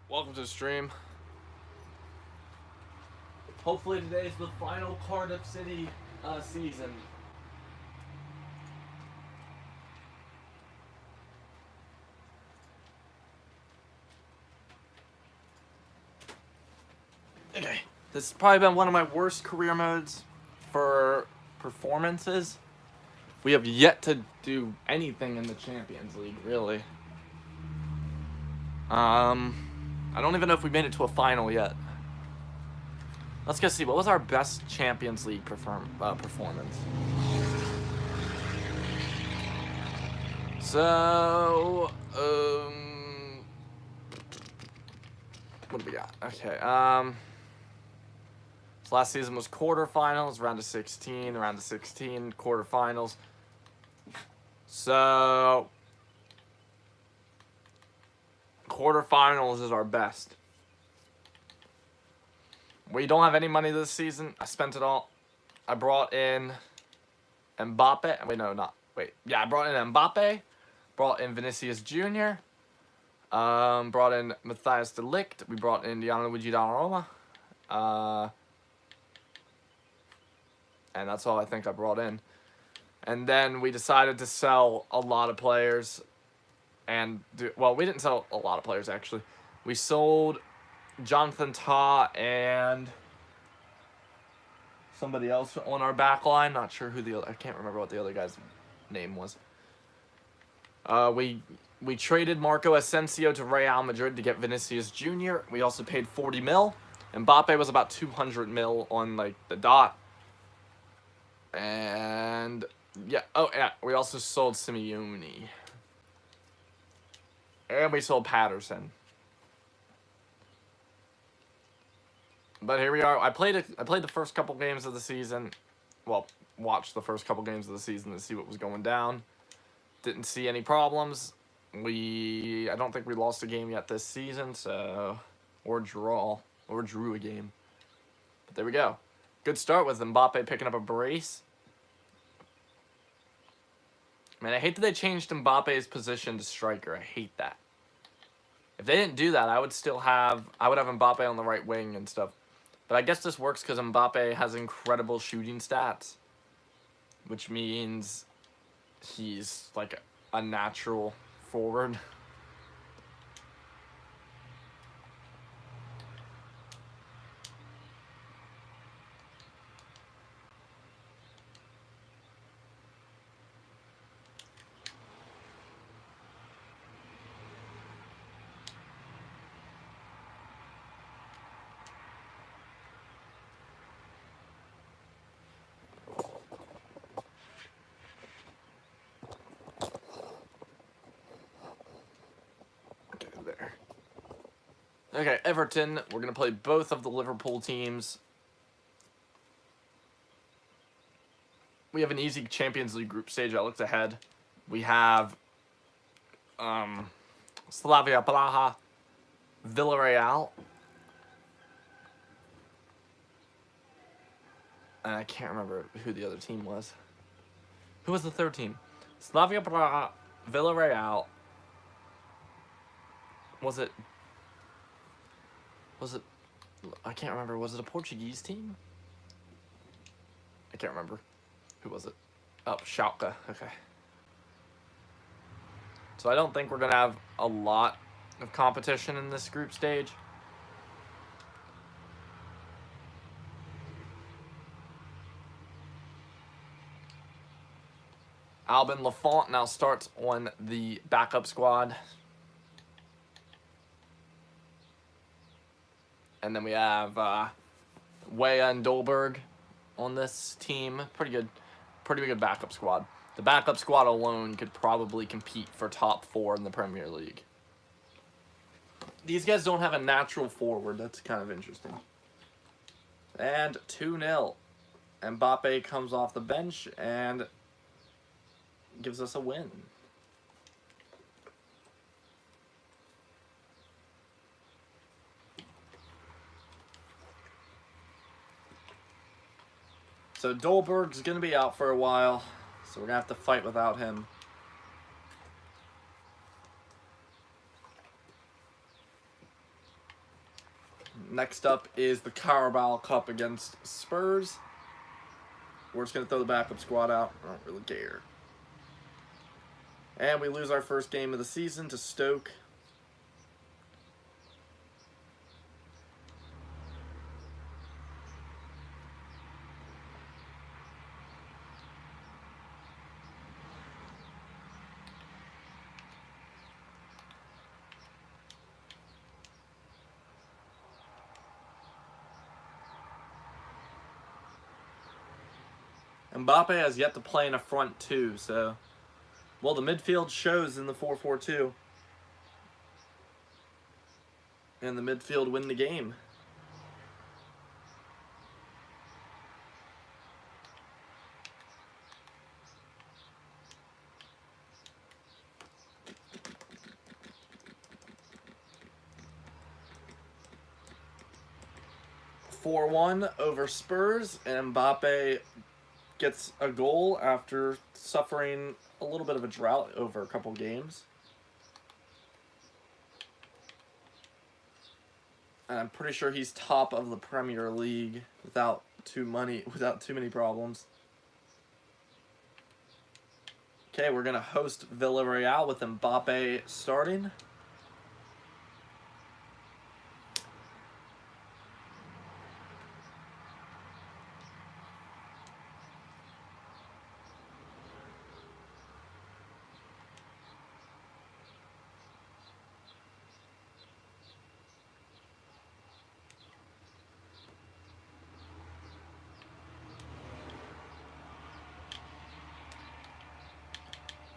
Welcome to the stream. Hopefully today's the final Cardiff City season. Okay. This has probably been one of my worst career modes for performances. We have yet to do anything in the Champions League, really. I don't even know if we made it to a final yet. Let's go see. What was our best Champions League performance? So, what do we got? Okay, so last season was quarterfinals, round of 16, quarterfinals. So, quarterfinals is our best. We don't have any money this season. I spent it all. I brought in Mbappe. Wait, no, not. Wait. Yeah, I brought in Mbappe. Brought in Vinicius Jr. Brought in Matthias de Ligt. We brought in Gianluigi Donnarumma. And that's all I think I brought in. And then we decided to sell a lot of players. And well, we didn't sell a lot of players, actually. We sold Jonathan Tah and somebody else on our back line. Not sure who the other... I can't remember what the other guy's name was. We traded Marco Asensio to Real Madrid to get Vinicius Jr. We also paid 40 mil. Mbappe was about 200 mil on like the dot. And yeah, oh yeah, we also sold Simeone. And we sold Patterson. But here we are. I played the first couple games of the season. Well, watched the first couple games of the season to see what was going down. Didn't see any problems. I don't think we lost a game yet this season, so or drew a game. But there we go. Good start with Mbappe picking up a brace. Man, I hate that they changed Mbappe's position to striker. I hate that. If they didn't do that, I would have Mbappe on the right wing and stuff. But I guess this works because Mbappe has incredible shooting stats, which means he's like a natural forward. Okay, Everton. We're going to play both of the Liverpool teams. We have an easy Champions League group stage. I looked ahead. We have Slavia Praha, Villarreal. And I can't remember who the other team was. Who was the third team? Slavia Praha, Villarreal. Was it... I can't remember. Was it a Portuguese team? I can't remember. Who was it? Oh, Schalke. Okay. So I don't think we're going to have a lot of competition in this group stage. Albin Lafont now starts on the backup squad. And then we have Weah and Dolberg on this team. Pretty good backup squad. The backup squad alone could probably compete for top 4 in the Premier League. These guys don't have a natural forward. That's kind of interesting. And 2-0. Mbappe comes off the bench and gives us a win. So Dolberg's going to be out for a while, so we're going to have to fight without him. Next up is the Carabao Cup against Spurs. We're just going to throw the backup squad out. I don't really care. And we lose our first game of the season to Stoke. Mbappe has yet to play in a front two, so... Well, the midfield shows in the 4-4-2. And the midfield win the game. (4-1) over Spurs, and Mbappe gets a goal after suffering a little bit of a drought over a couple games. And I'm pretty sure he's top of the Premier League without too many problems. Okay, we're gonna host Villarreal with Mbappe starting.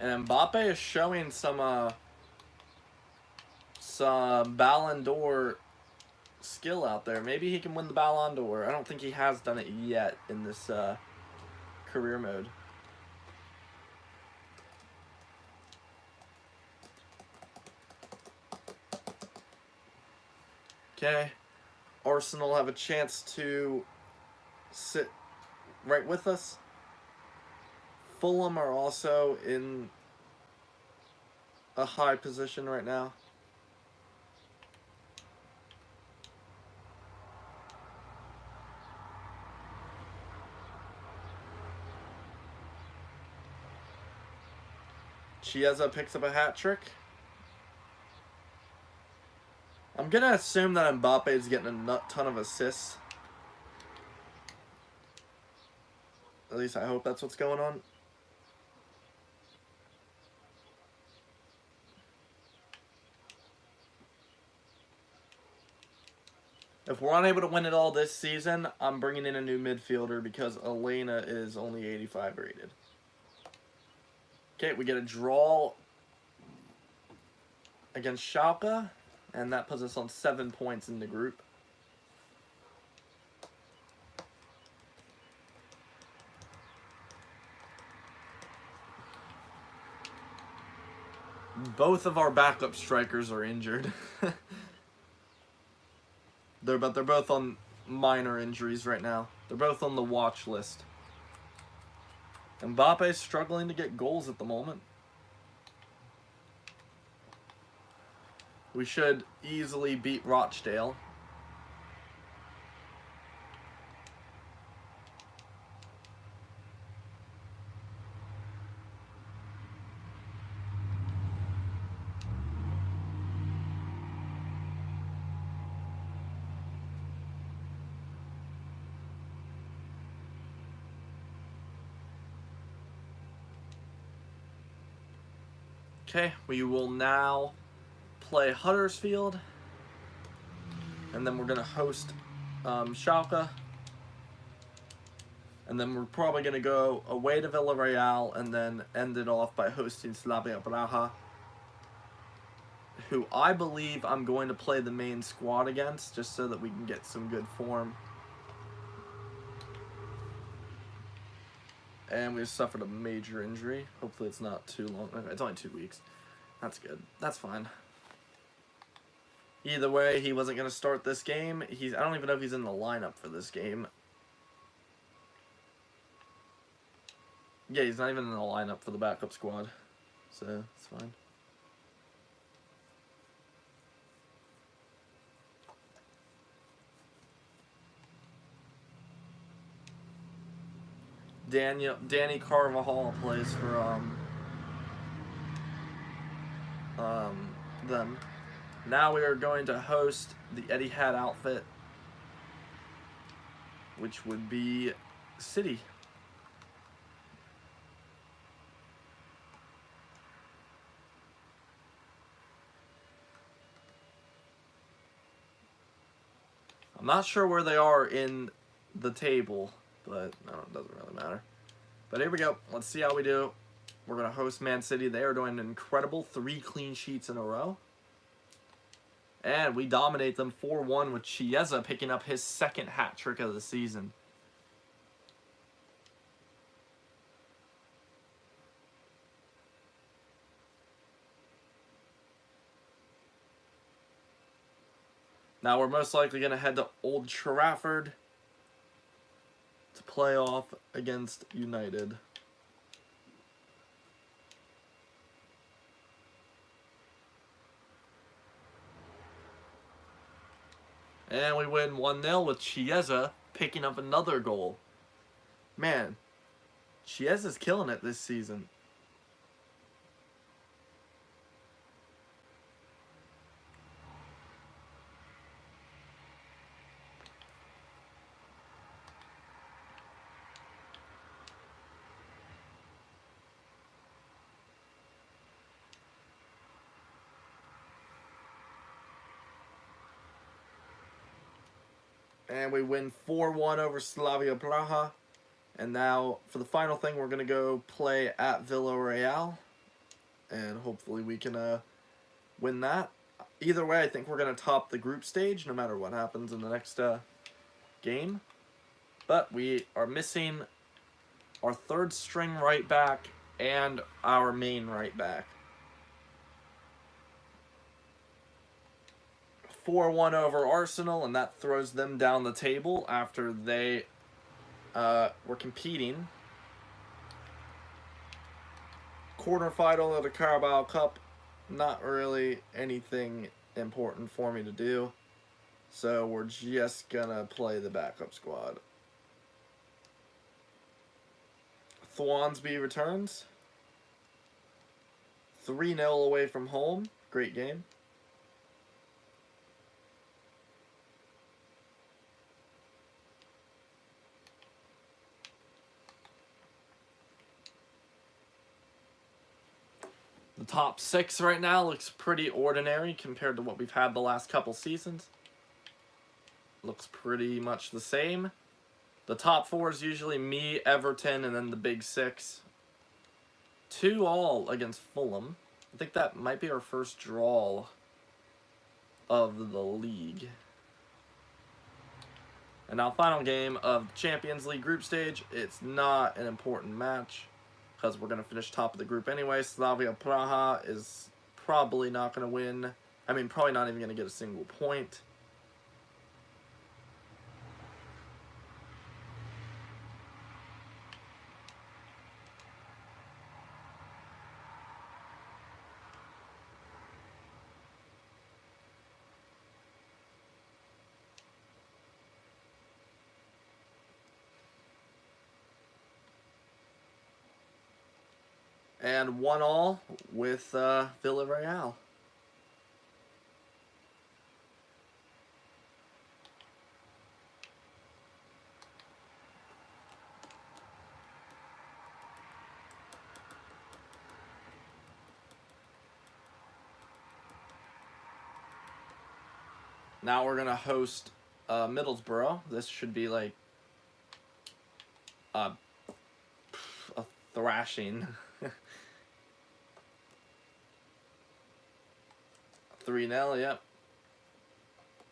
And Mbappe is showing some Ballon d'Or skill out there. Maybe he can win the Ballon d'Or. I don't think he has done it yet in this career mode. Okay. Arsenal have a chance to sit right with us. Fulham are also in a high position right now. Chiesa picks up a hat trick. I'm going to assume that Mbappe is getting a ton of assists. At least I hope that's what's going on. If we're unable to win it all this season, I'm bringing in a new midfielder because Elena is only 85 rated. Okay, we get a draw against Schalke, and that puts us on 7 points in the group. Both of our backup strikers are injured. They're both on minor injuries right now. They're both on the watch list. Mbappe's struggling to get goals at the moment. We should easily beat Rochdale. Okay, we will now play Huddersfield, and then we're going to host Schalke, and then we're probably going to go away to Villarreal and then end it off by hosting Slavia Praha, who I believe I'm going to play the main squad against just so that we can get some good form. And we suffered a major injury. Hopefully it's not too long. It's only 2 weeks. That's good. That's fine. Either way, he wasn't going to start this game. I don't even know if he's in the lineup for this game. Yeah, he's not even in the lineup for the backup squad. So, it's fine. Danny Carvajal plays for them. Now we are going to host the Etihad outfit, which would be City. I'm not sure where they are in the table, but no, it doesn't really matter. But here we go. Let's see how we do. We're going to host Man City. They are doing an incredible 3 clean sheets in a row. And we dominate them 4-1 with Chiesa picking up his 2nd hat trick of the season. Now we're most likely going to head to Old Trafford to play off against United. And we win 1-0 with Chiesa picking up another goal. Man, Chiesa's killing it this season. And we win 4-1 over Slavia Praha. And now, for the final thing, we're going to go play at Villarreal. And hopefully we can win that. Either way, I think we're going to top the group stage, no matter what happens in the next game. But we are missing our 3rd string right back and our main right back. 4-1 over Arsenal, and that throws them down the table after they were competing. Quarterfinal of the Carabao Cup, not really anything important for me to do, so we're just gonna play the backup squad. Thwansby returns. 3-0 away from home. Great game. The top 6 right now looks pretty ordinary compared to what we've had the last couple seasons. Looks pretty much the same. The top 4 is usually me, Everton, and then the big 6. 2-2 against Fulham. I think that might be our first draw of the league. And now final game of the Champions League group stage. It's not an important match, because we're going to finish top of the group anyway. Slavia Praha is probably not going to win. I mean, probably not even going to get a single point. And 1-1 with Villarreal. Now we're going to host Middlesbrough. This should be like a thrashing. 3-0, yep.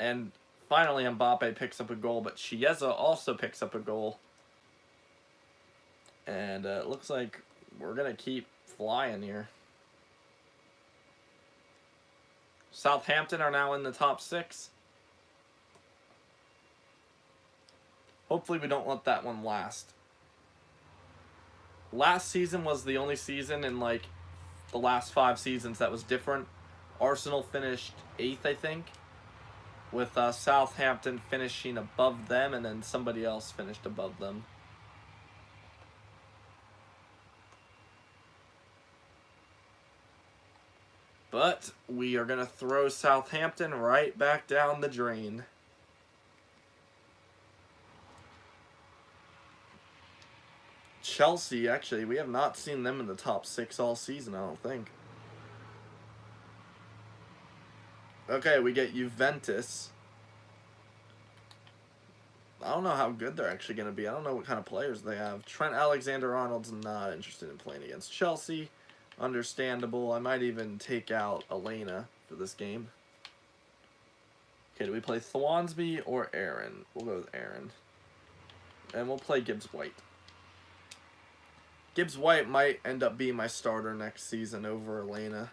And finally Mbappe picks up a goal, but Chiesa also picks up a goal. And it looks like we're going to keep flying here. Southampton are now in the top 6. Hopefully we don't let that one last. Last season was the only season in like the last 5 seasons that was different. Arsenal finished 8th, I think, with Southampton finishing above them, and then somebody else finished above them. But we are going to throw Southampton right back down the drain. Chelsea, actually, we have not seen them in the top 6 all season, I don't think. Okay, we get Juventus. I don't know how good they're actually going to be. I don't know what kind of players they have. Trent Alexander-Arnold's not interested in playing against Chelsea. Understandable. I might even take out Elena for this game. Okay, do we play Thwansby or Aaron? We'll go with Aaron. And we'll play Gibbs-White. Gibbs-White might end up being my starter next season over Elena.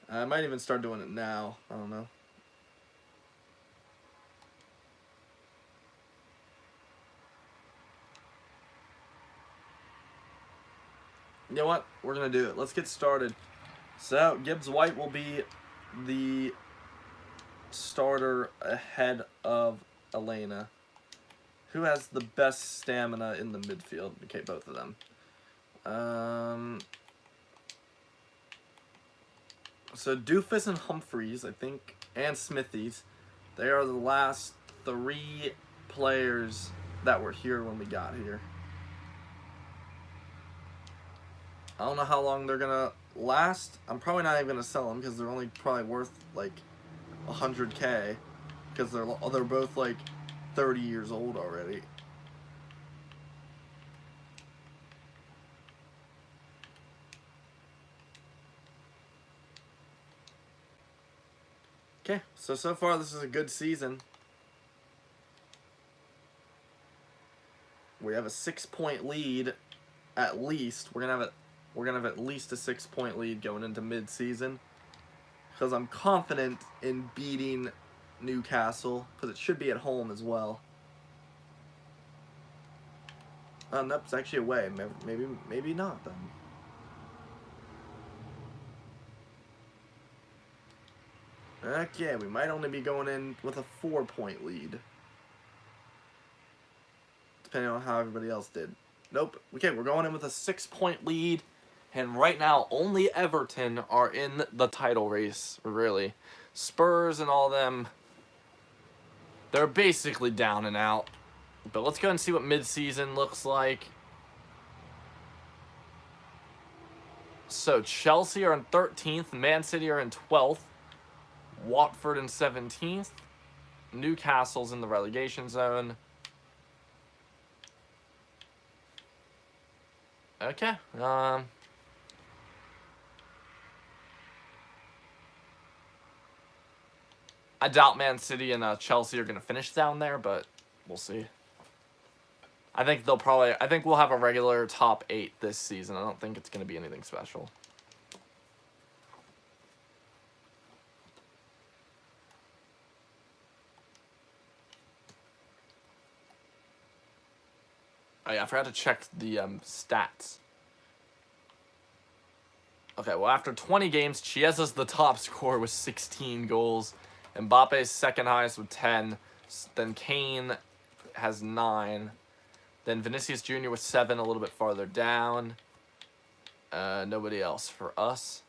I might even start doing it now. I don't know. You know what? We're going to do it. Let's get started. So, Gibbs-White will be the starter ahead of Elena. Who has the best stamina in the midfield? Okay, both of them. So, Doofus and Humphreys, I think, and Smithies, they are the last 3 players that were here when we got here. I don't know how long they're going to last. I'm probably not even going to sell them because they're only probably worth like 100K because they're both like 30 years old already. Okay, so far this is a good season. We have a 6-point lead at least. We're gonna have at least a 6-point lead going into mid-season because I'm confident in beating Newcastle because it should be at home as well. Nope, it's actually away. Maybe not then. Okay, we might only be going in with a 4-point lead. Depending on how everybody else did. Nope. Okay, we're going in with a 6-point lead. And right now, only Everton are in the title race, really. Spurs and all them, they're basically down and out. But let's go and see what mid-season looks like. So, Chelsea are in 13th. Man City are in 12th. Watford in 17th. Newcastle's in the relegation zone. Okay. I doubt Man City and Chelsea are going to finish down there, but we'll see. I think we'll have a regular top 8 this season. I don't think it's going to be anything special. Oh yeah, I forgot to check the stats. Okay, well after 20 games, Chiesa's the top scorer with 16 goals. Mbappe's second highest with 10. Then Kane has 9. Then Vinicius Jr. with 7, a little bit farther down. Nobody else for us.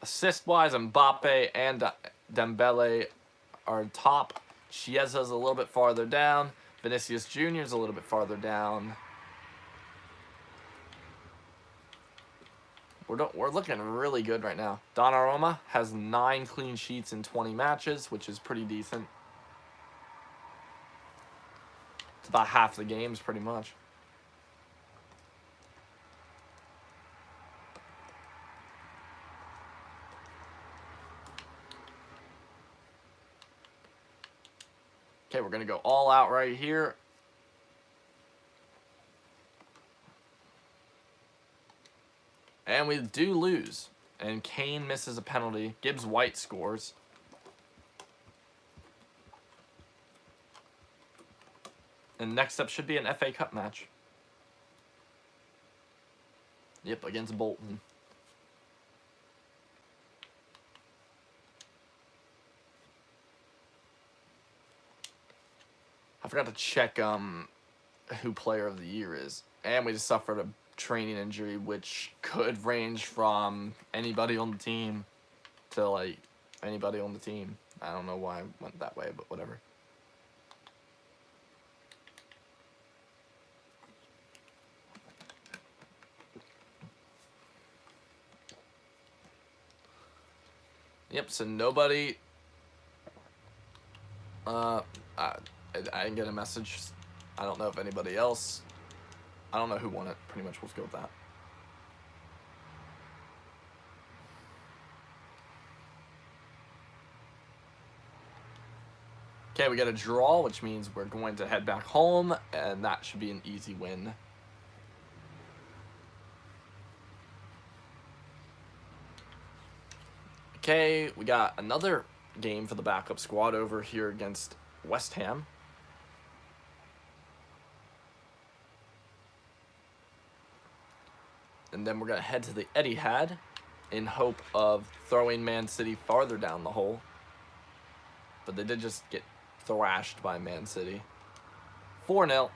Assist-wise, Mbappe and Dembele are top. Chiesa's a little bit farther down. Vinicius Jr. is a little bit farther down. We're looking really good right now. Donnarumma has 9 clean sheets in 20 matches, which is pretty decent. It's about half the games, pretty much. Okay, we're going to go all out right here. And we do lose. And Kane misses a penalty. Gibbs-White scores. And next up should be an FA Cup match. Yep, against Bolton. I forgot to check who Player of the Year is. And we just suffered a training injury, which could range from anybody on the team to like anybody on the team. I don't know why I went that way, but whatever. Yep, so nobody I didn't get a message. I don't know if anybody else. I don't know who won it. Pretty much, we'll go with that. Okay, we got a draw, which means we're going to head back home, and that should be an easy win. Okay, we got another game for the backup squad over here against West Ham. And then we're going to head to the Etihad in hope of throwing Man City farther down the hole. But they did just get thrashed by Man City. 4-0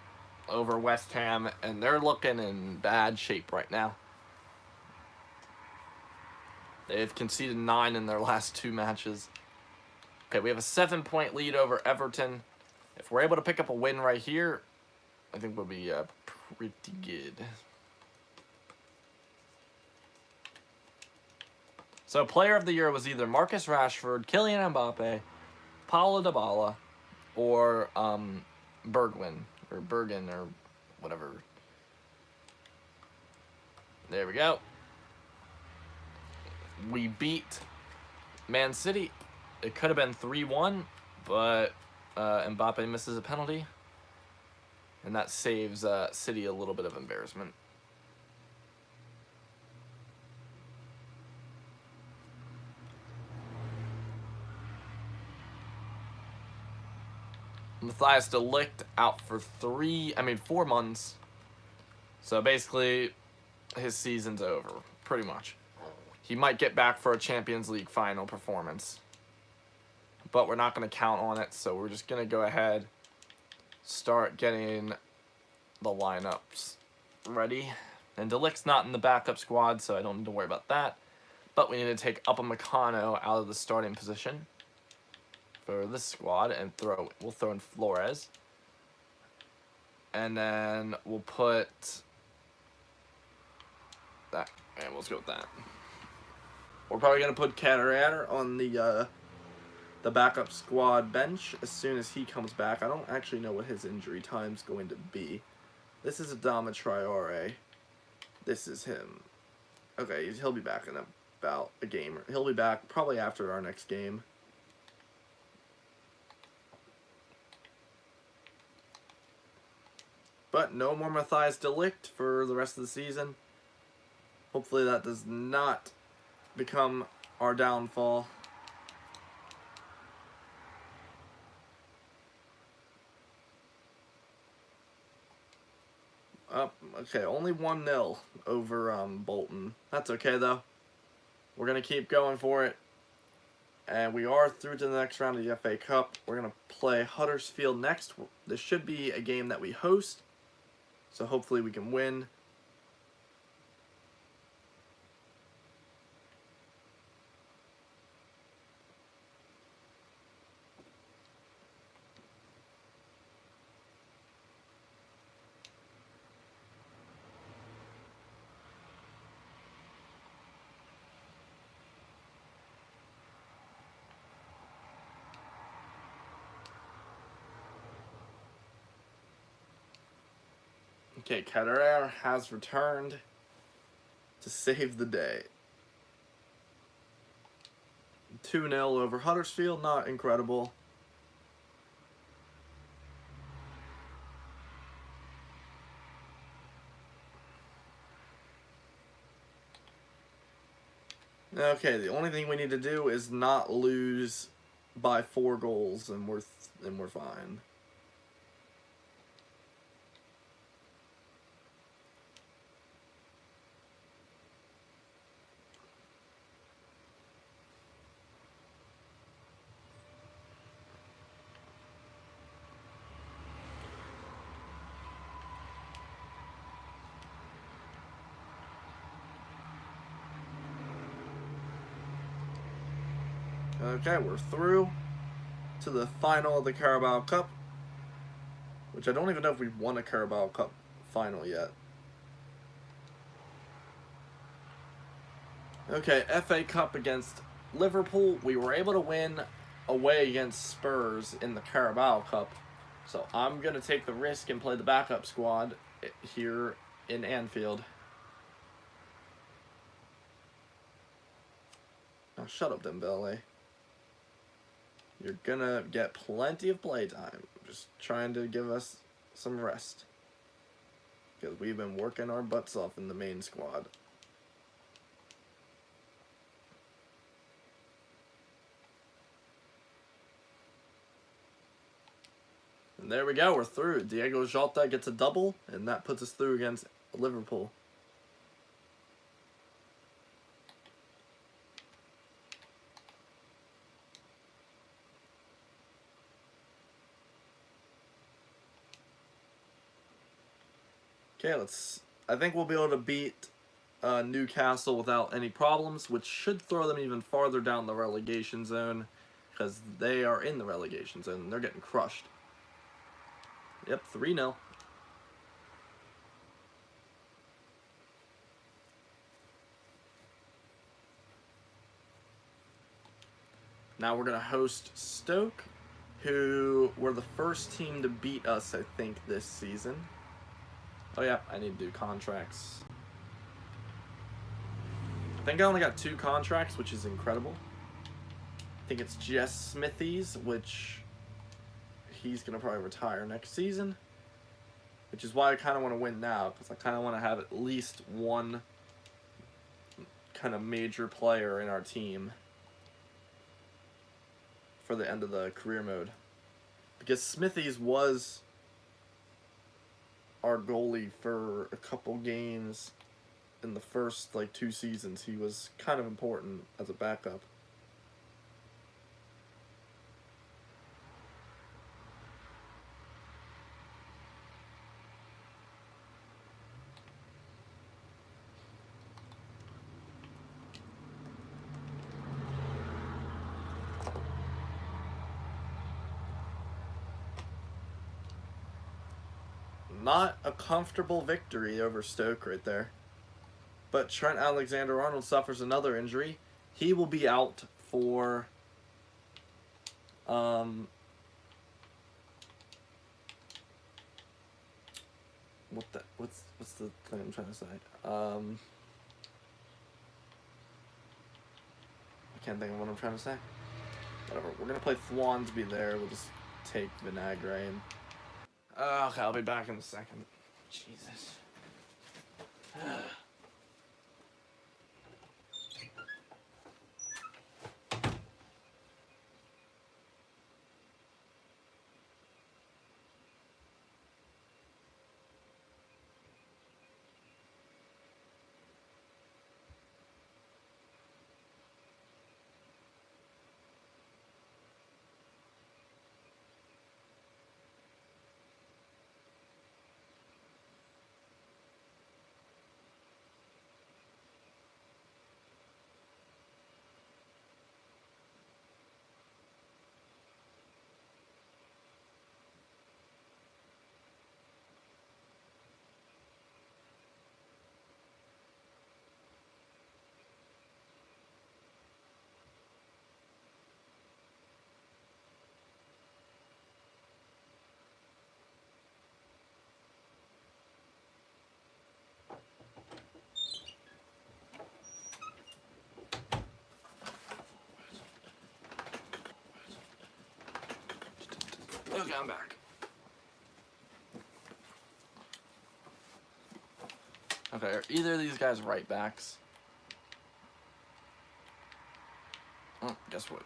over West Ham, and they're looking in bad shape right now. They've conceded 9 in their last 2 matches. Okay, we have a 7-point lead over Everton. If we're able to pick up a win right here, I think we'll be pretty good. So, Player of the Year was either Marcus Rashford, Kylian Mbappe, Paulo Dybala, or Bergwijn, or Bergen, or whatever. There we go. We beat Man City. It could have been 3-1, but Mbappe misses a penalty. And that saves City a little bit of embarrassment. Matthias de Ligt out for 4 months. So basically, his season's over, pretty much. He might get back for a Champions League final performance. But we're not going to count on it, so we're just going to go ahead, start getting the lineups ready. And de Ligt's not in the backup squad, so I don't need to worry about that. But we need to take Upamecano out of the starting position for this squad and we'll throw in Flores. And then we'll put that, and we'll go with that. We're probably going to put Catarata on the backup squad bench as soon as he comes back. I don't actually know what his injury time's going to be. This is Adama Traore. This is him. Okay, he'll be back in about a game. He'll be back probably after our next game. But no more Matthias de Ligt for the rest of the season. Hopefully that does not become our downfall. Okay, only 1-0 over Bolton. That's okay, though. We're going to keep going for it. And we are through to the next round of the FA Cup. We're going to play Huddersfield next. This should be a game that we host. So hopefully we can win. Okay, Catarata has returned to save the day. 2-0 over Huddersfield, not incredible. Okay, the only thing we need to do is not lose by 4 goals, and we're fine. Okay, we're through to the final of the Carabao Cup, which I don't even know if we've won a Carabao Cup final yet. Okay, FA Cup against Liverpool. We were able to win away against Spurs in the Carabao Cup. So I'm going to take the risk and play the backup squad here in Anfield. Now shut up, Dembele. You're going to get plenty of playtime. Just trying to give us some rest. Because we've been working our butts off in the main squad. And there we go, we're through. Diego Jota gets a double, and that puts us through against Liverpool. Okay, I think we'll be able to beat Newcastle without any problems, which should throw them even farther down the relegation zone, because they are in the relegation zone, and they're getting crushed. Yep, 3-0. Now we're going to host Stoke, who were the first team to beat us, I think, this season. Oh yeah, I need to do contracts. I think I only got 2 contracts, which is incredible. I think it's Jess Smithies, which he's going to probably retire next season. Which is why I kind of want to win now, because I kind of want to have at least one kind of major player in our team for the end of the career mode. Because Smithies was our goalie for a couple games in the first 2 seasons. He was kind of important as a backup. Not a comfortable victory over Stoke right there. But Trent Alexander-Arnold suffers another injury. He will be out for what's the thing I'm trying to say? I can't think of what I'm trying to say. Whatever. We're gonna play Thwansby there. We'll just take Vinagre and okay, I'll be back in a second. Jesus. Okay, I'm back. Okay, are either of these guys right backs? Oh, guess what?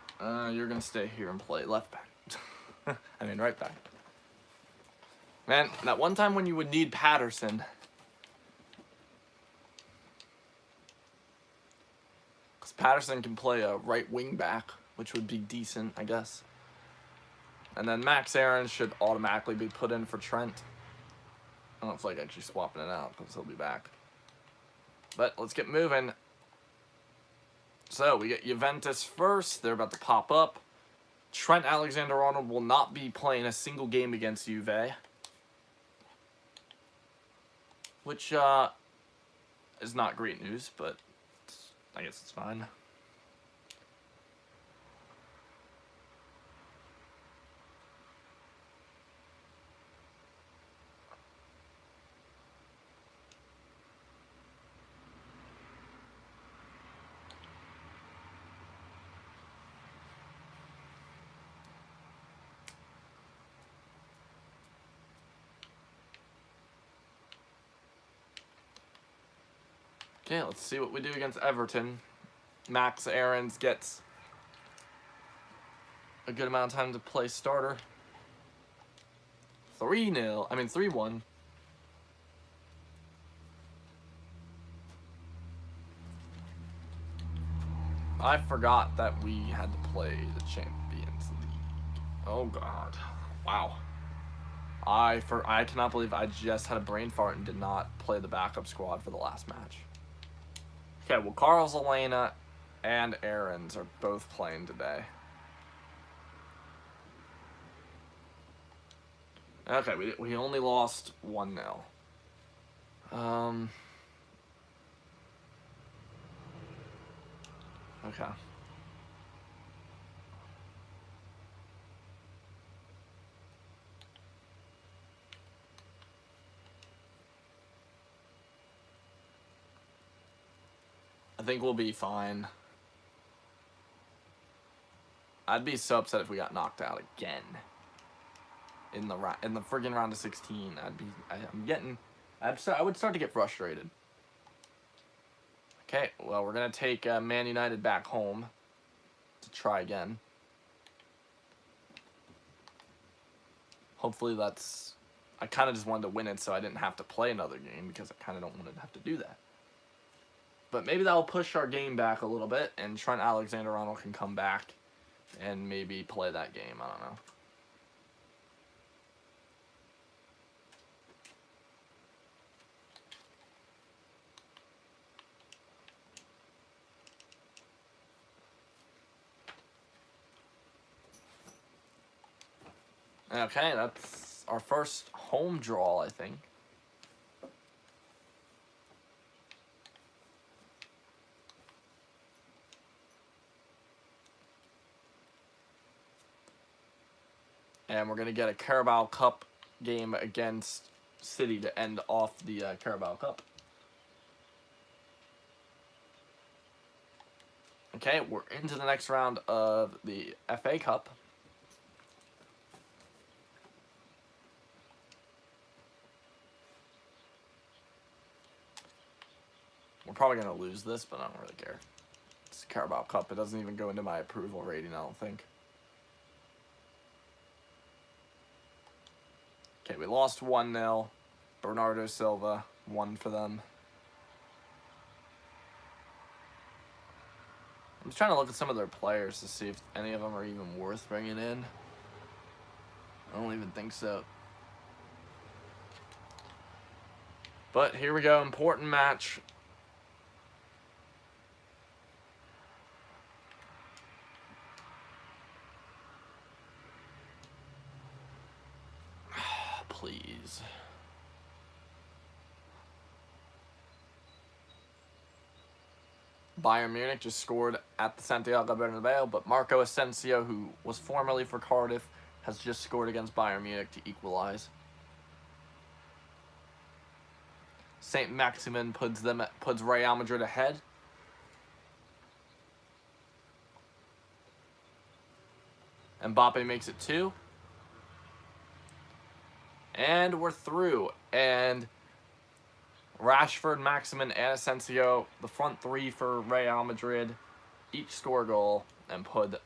You're gonna stay here and play left back. I mean right back. Man, that one time when you would need Patterson. Because Patterson can play a right wing back, which would be decent, I guess. And then Max Aaron should automatically be put in for Trent. I don't feel like actually swapping it out because he'll be back. But let's get moving. So we get Juventus first. They're about to pop up. Trent Alexander-Arnold will not be playing a single game against Juve. Which is not great news, but I guess it's fine. Okay, let's see what we do against Everton. Max Aarons gets a good amount of time to play starter. 3-1. I forgot that we had to play the Champions League. Oh god. Wow. I cannot believe I just had a brain fart and did not play the backup squad for the last match. Okay, well, Carlos Elena and Aarons are both playing today. Okay, we only lost 1-0. Okay. I think we'll be fine. I'd be so upset if we got knocked out again in the friggin' round of 16. I would start to get frustrated. Okay, well, we're gonna take Man United back home to try again. Hopefully that's. I kind of just wanted to win it so I didn't have to play another game because I kind of don't want to have to do that. But maybe that'll push our game back a little bit, and Trent Alexander-Arnold can come back and maybe play that game. I don't know. Okay, that's our first home draw, I think. And we're going to get a Carabao Cup game against City to end off the Carabao Cup. Okay, we're into the next round of the FA Cup. We're probably going to lose this, but I don't really care. It's the Carabao Cup. It doesn't even go into my approval rating, I don't think. Okay, we lost 1-0. Bernardo Silva won for them. I'm just trying to look at some of their players to see if any of them are even worth bringing in. I don't even think so. But here we go, important match. Please. Bayern Munich just scored at the Santiago Bernabeu, but Marco Asensio, who was formerly for Cardiff, has just scored against Bayern Munich to equalize. Saint Maximin puts Real Madrid ahead. Mbappe makes it 2. And we're through. And Rashford, Maximin, and Asensio, the front 3 for Real Madrid, each score a goal and put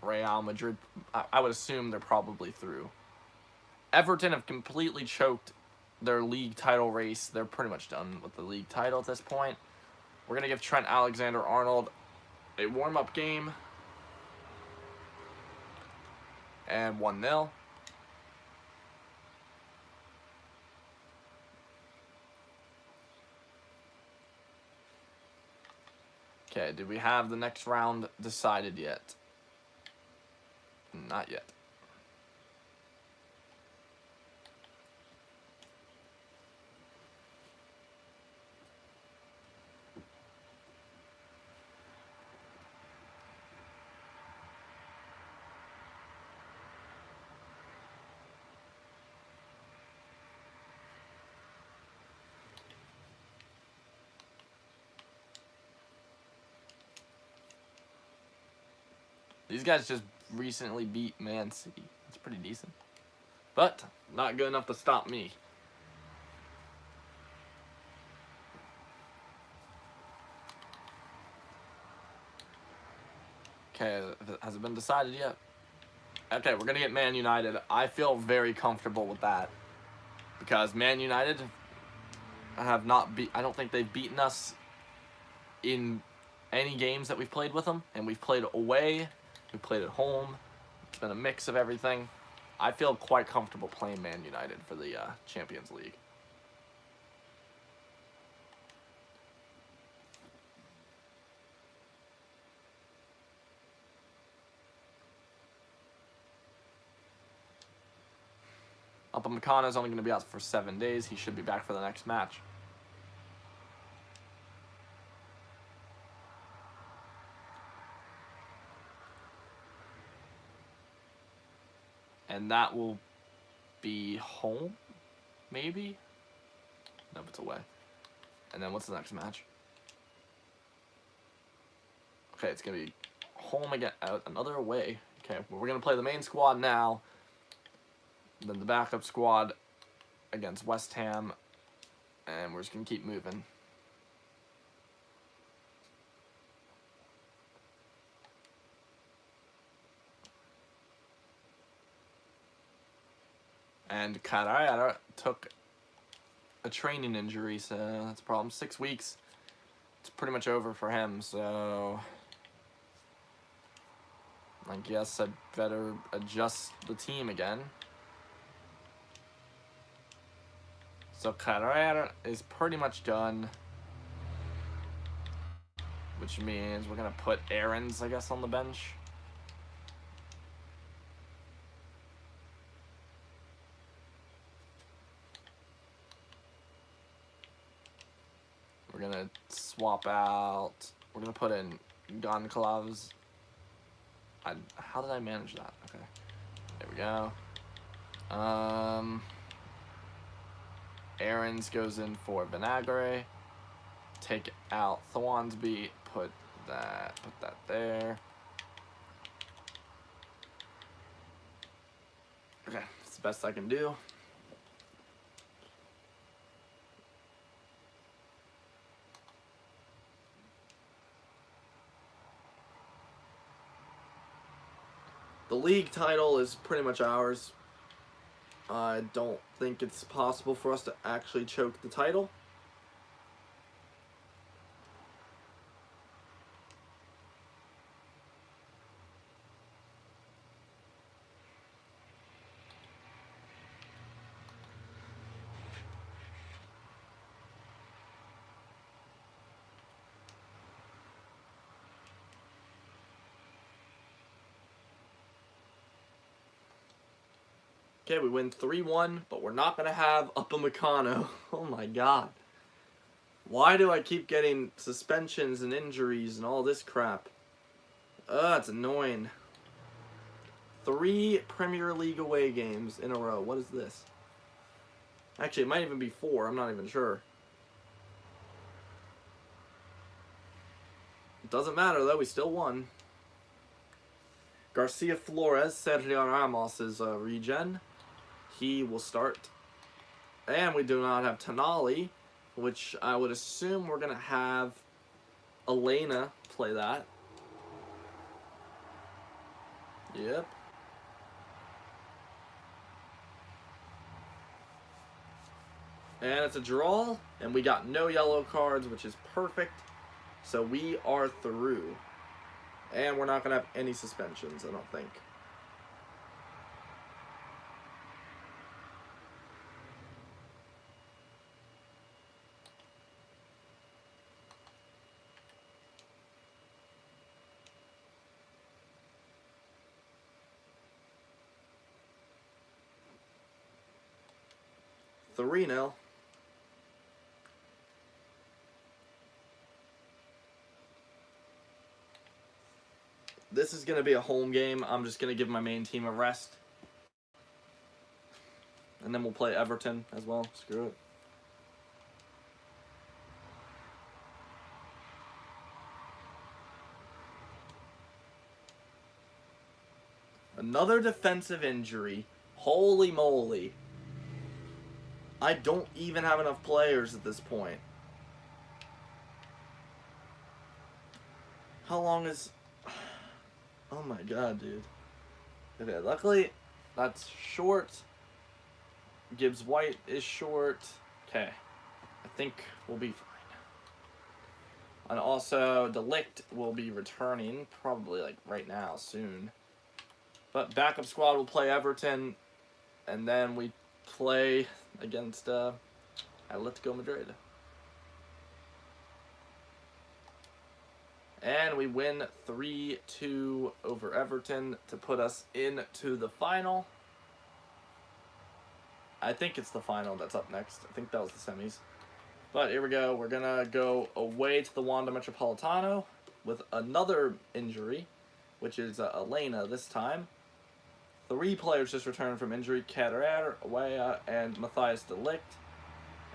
Real Madrid. I would assume they're probably through. Everton have completely choked their league title race. They're pretty much done with the league title at this point. We're going to give Trent Alexander-Arnold a warm-up game. And 1-0. Okay, Okay, did we have the next round decided yet? Not yet. These guys just recently beat Man City. It's pretty decent. But not good enough to stop me. Okay, has it been decided yet? Okay, we're going to get Man United. I feel very comfortable with that. Because Man United have not beat... I don't think they've beaten us in any games that we've played with them. And we've played away. We've played at home. It's been a mix of everything. I feel quite comfortable playing Man United for the Champions League. Upamecano is only going to be out for 7 days. He should be back for the next match. And that will be home, maybe? Nope, it's away. And then what's the next match? Okay, it's going to be home again, another away. Okay, well, we're going to play the main squad now. Then the backup squad against West Ham. And we're just going to keep moving. And Cardiff took a training injury, so that's a problem. 6 weeks. It's pretty much over for him, so I guess I'd better adjust the team again. So Cardiff is pretty much done, which means we're going to put Aarons, I guess, on the bench. We're going to swap out, we're going to put in Goncalves. How did I manage that? Okay, there we go. Aarons goes in for Vinagre. Take out Thornsby, put that there. Okay, that's the best I can do. The league title is pretty much ours. I don't think it's possible for us to actually choke the title. Okay, we win 3-1, but we're not going to have Upamecano. Oh my god. Why do I keep getting suspensions and injuries and all this crap? It's annoying. 3 Premier League away games in a row. What is this? Actually, it might even be 4. I'm not even sure. It doesn't matter, though. We still won. Garcia Flores, Sergio Ramos' regen. He will start. And we do not have Tonali, which I would assume we're going to have Elena play that. Yep. And it's a draw, and we got no yellow cards, which is perfect. So we are through. And we're not going to have any suspensions, I don't think. 3-0. This is going to be a home game. I'm just going to give my main team a rest. And then we'll play Everton as well. Screw it. Another defensive injury. Holy moly. I don't even have enough players at this point. How long is... Oh my god, dude. Okay, luckily, that's short. Gibbs White is short. Okay. I think we'll be fine. And also, Delict will be returning, probably like right now, soon. But backup squad will play Everton, and then we play against Atletico Madrid. And we win 3-2 over Everton to put us into the final. I think it's the final that's up next. I think that was the semis. But here we go. We're going to go away to the Wanda Metropolitano with another injury, which is Elena this time. 3 players just returned from injury. Kaderer, Awaya, and Matthias Delict.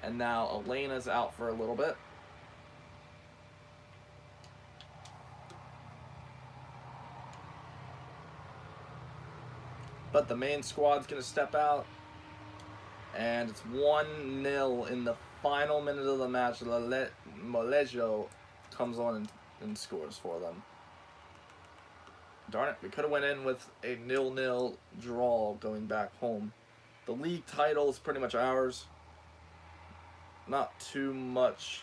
And now Elena's out for a little bit. But the main squad's going to step out. And it's 1-0 in the final minute of the match. Molejo comes on and scores for them. Darn it, we could have went in with a 0-0 draw going back home. The league title is pretty much ours. Not too much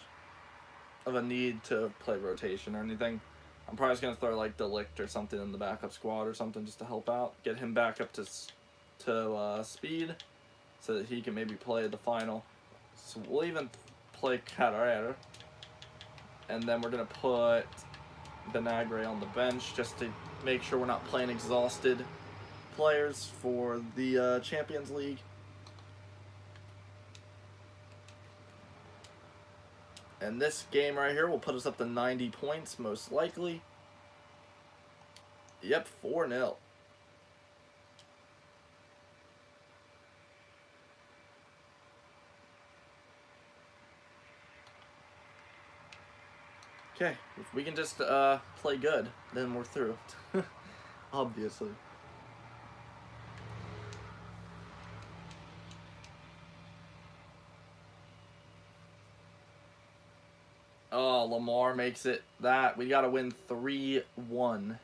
of a need to play rotation or anything. I'm probably just going to throw like Delict or something in the backup squad or something just to help out. Get him back up to speed so that he can maybe play the final. So we'll even play Kaderer. And then we're going to put Benagre on the bench just to make sure we're not playing exhausted players for the Champions League. And this game right here will put us up to 90 points, most likely. Yep, 4-0. Okay, if we can just play good, then we're through. Obviously. Oh, Lamar makes it that. We got to win 3-1.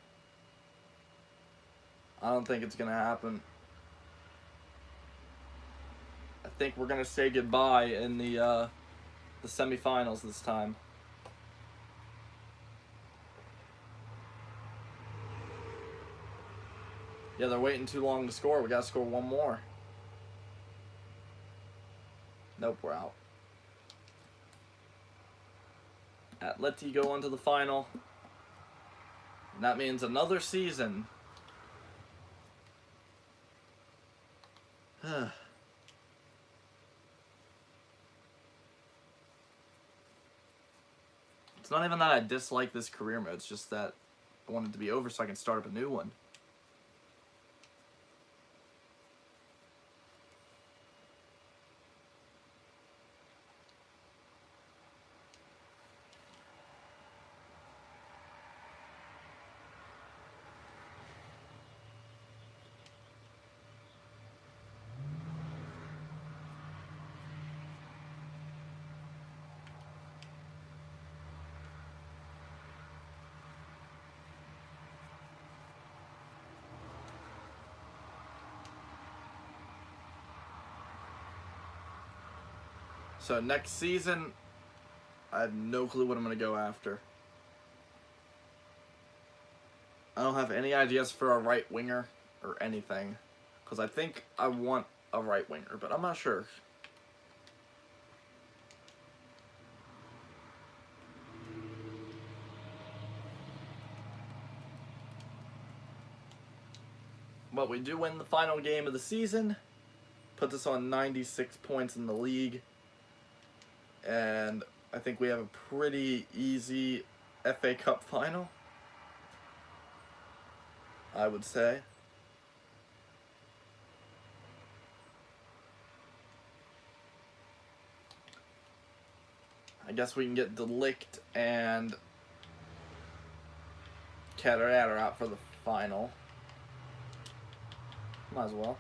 I don't think it's going to happen. I think we're going to say goodbye in the semifinals this time. Yeah, they're waiting too long to score. We got to score one more. Nope, we're out. Atleti go on to the final. And that means another season. It's not even that I dislike this career mode. It's just that I want it to be over so I can start up a new one. So next season, I have no clue what I'm going to go after. I don't have any ideas for a right winger or anything. Because I think I want a right winger, but I'm not sure. But we do win the final game of the season puts us on 96 points in the league. And I think we have a pretty easy FA Cup final, I would say. I guess we can get Delict and Cataratter out for the final. Might as well.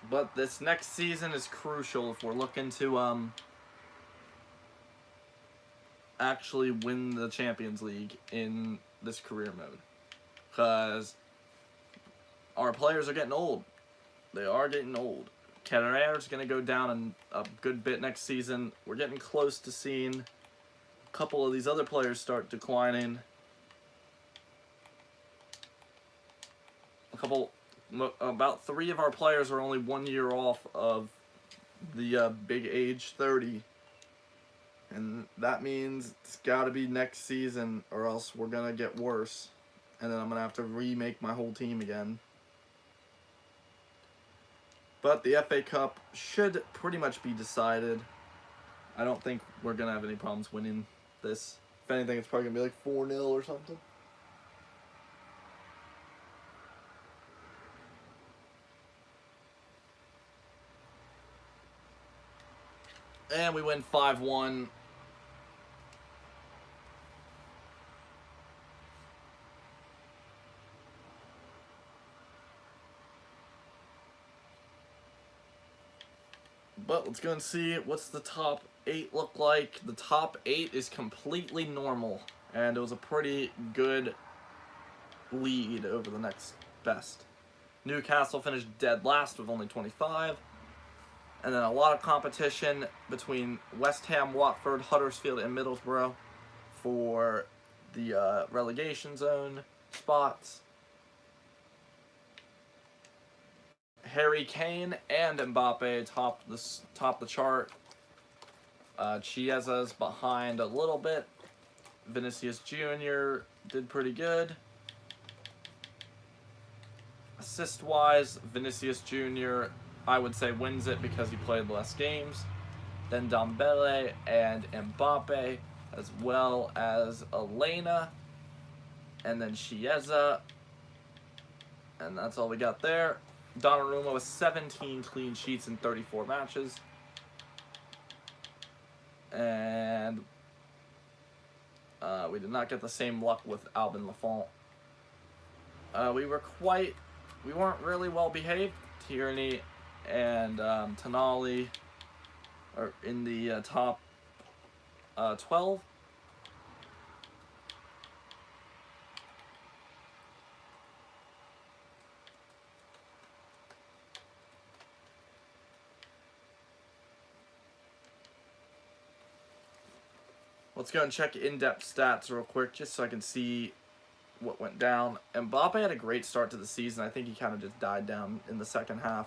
But this next season is crucial if we're looking to actually win the Champions League in this career mode. Because our players are getting old. They are getting old. Cataracter's going to go down a good bit next season. We're getting close to seeing a couple of these other players start declining. About 3 of our players are only 1 year off of the big age 30. And that means it's got to be next season or else we're going to get worse. And then I'm going to have to remake my whole team again. But the FA Cup should pretty much be decided. I don't think we're going to have any problems winning this. If anything, it's probably going to be like 4-0 or something. And we win 5-1. But let's go and see what's the top 8 look like. The top 8 is completely normal. And it was a pretty good lead over the next best. Newcastle finished dead last with only 25. And then a lot of competition between West Ham, Watford, Huddersfield, and Middlesbrough for the relegation zone spots. Harry Kane and Mbappe top the chart. Chiesa's behind a little bit. Vinicius Jr. did pretty good. Assist-wise, Vinicius Jr. I would say wins it because he played less games. Then Dembele and Mbappe, as well as Elena. And then Chiesa. And that's all we got there. Donnarumma with 17 clean sheets in 34 matches. And we did not get the same luck with Albin Lafont. We weren't really well behaved. Tierney and Tonali are in the top 12. Let's go and check in-depth stats real quick just so I can see what went down. Mbappe had a great start to the season. I think he kind of just died down in the second half.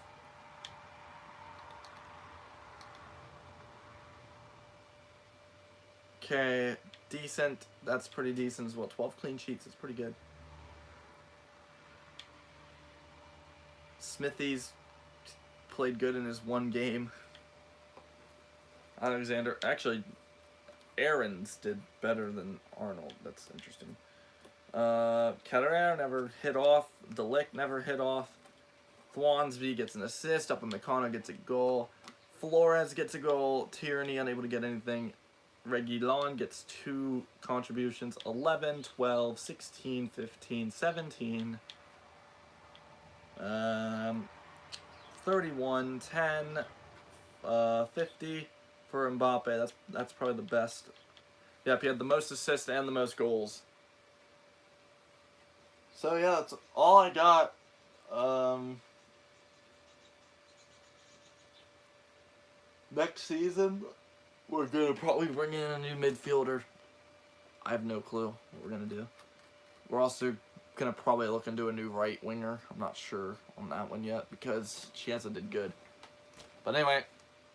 Okay, decent. That's pretty decent as well. 12 clean sheets is pretty good. Smithies played good in his one game. Aaron's did better than Arnold. That's interesting. Carrera never hit off. Delict never hit off. Thwansby gets an assist. Upamecano gets a goal. Flores gets a goal. Tierney unable to get anything. Reguilon gets 2 contributions. 11, 12, 16, 15, 17. 31, 10, 50 for Mbappe. That's probably the best. Yep, he had the most assists and the most goals. So yeah, that's all I got. Next season, we're gonna probably bring in a new midfielder. I have no clue what we're gonna do. We're also gonna probably look into a new right winger. I'm not sure on that one yet because Chiesa did good. But anyway,